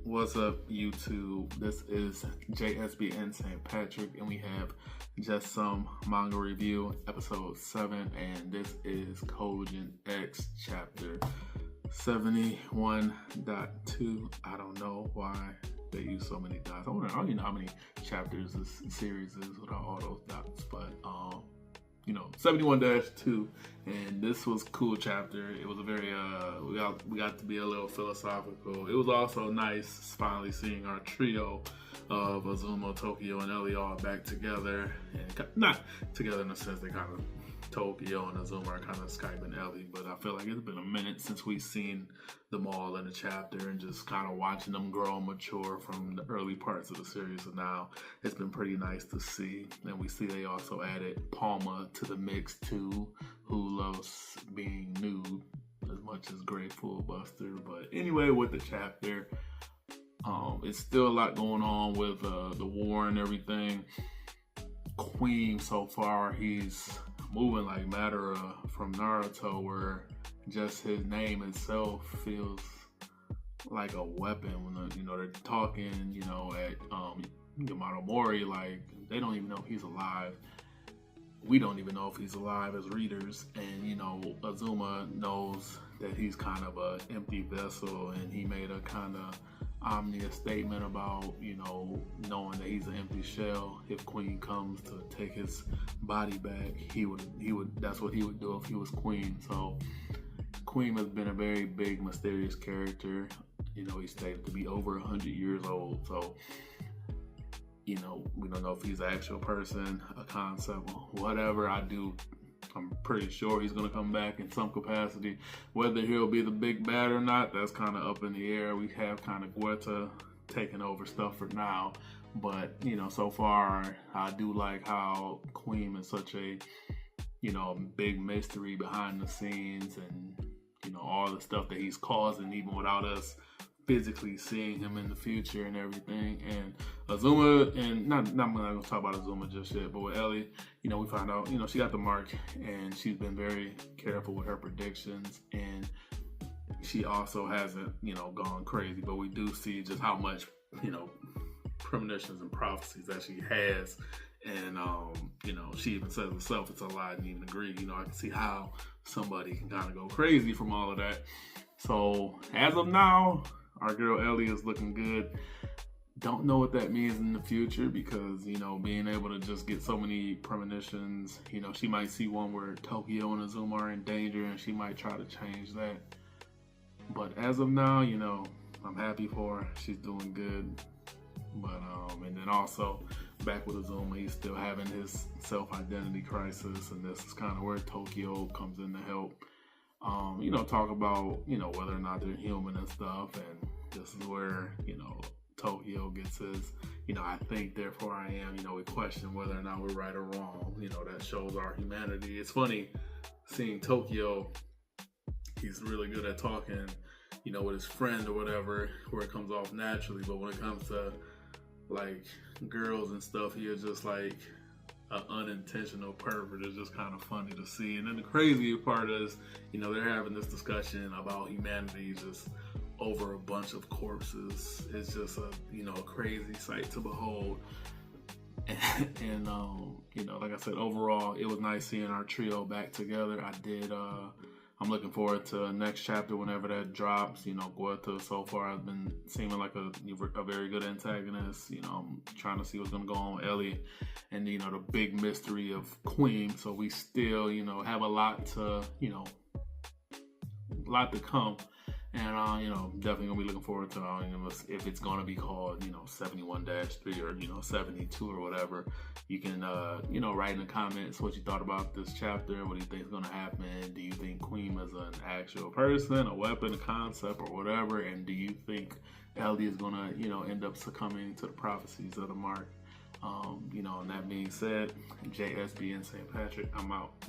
What's up, YouTube? This is JSB and St. Patrick, and we have just some manga review, episode 7, and this is Choujin X chapter 71.2. I don't know why they use so many dots. I don't even know how many chapters this series is without all those dots, but 71-2, and this was a cool chapter. It was a very we got to be a little philosophical. It was also nice finally seeing our trio of Azuma, Tokyo, and Ellie all back together, and not together in the sense they kind of Tokyo and Azuma are kind of Skyping Ellie, but I feel like it's been a minute since we've seen them all in the chapter and just kind of watching them grow and mature from the early parts of the series. So now it's been pretty nice to see. And we see they also added Palma to the mix too, who loves being nude as much as Grateful Buster. But anyway, with the chapter, it's still a lot going on with the war and everything. Queen, so far, he's moving like Madara from Naruto, where just his name itself feels like a weapon. When they're talking, at Yamato Mori, like they don't even know if he's alive. We don't even know if he's alive as readers, and Azuma knows that he's kind of a empty vessel, and he made a kind of ominous statement about knowing that he's an empty shell. If Queen comes to take his body back, he would that's what he would do if he was Queen. So Queen has been a very big mysterious character. He's stated to be over 100 years old, so we don't know if he's an actual person, a concept, whatever. I'm pretty sure he's going to come back in some capacity. Whether he'll be the big bad or not, that's kind of up in the air. We have kind of Guetta taking over stuff for now. But, so far, I do like how Queen is such a, big mystery behind the scenes, and, all the stuff that he's causing, even without us physically seeing him in the future and everything. And Azuma, and I'm not going to talk about Azuma just yet, but with Ellie, we found out, she got the mark, and she's been very careful with her predictions, and she also hasn't, gone crazy, but we do see just how much, premonitions and prophecies that she has. And, she even says herself it's a lie, and even agree. I can see how somebody can kind of go crazy from all of that. So as of now, our girl Ellie is looking good. Don't know what that means in the future, because, being able to just get so many premonitions, she might see one where Tokyo and Azuma are in danger, and she might try to change that. But as of now, I'm happy for her. She's doing good. But, and then also back with Azuma, he's still having his self-identity crisis, and this is kind of where Tokyo comes in to help. Talk about, whether or not they're human and stuff, and this is where, Tokyo gets his, I think, therefore I am, we question whether or not we're right or wrong. That shows our humanity. It's funny seeing Tokyo, he's really good at talking, with his friend or whatever, where it comes off naturally, but when it comes to, like, girls and stuff, he is just like an unintentional pervert. Is just kind of funny to see. And then the crazy part is, they're having this discussion about humanity just over a bunch of corpses. It's just a crazy sight to behold. And like I said, overall, it was nice seeing our trio back together. I'm looking forward to the next chapter whenever that drops. Guetta so far has been seeming like a very good antagonist. I'm trying to see what's going to go on with Ellie, and, the big mystery of Queen. So we still, have a lot to come. And, definitely going to be looking forward to, if it's going to be called, 71-3 or, 72 or whatever. You can, write in the comments what you thought about this chapter. What do you think is going to happen? Do you think Queen is an actual person, a weapon, a concept, or whatever? And do you think Ellie is going to, end up succumbing to the prophecies of the mark? And that being said, JSB and St. Patrick, I'm out.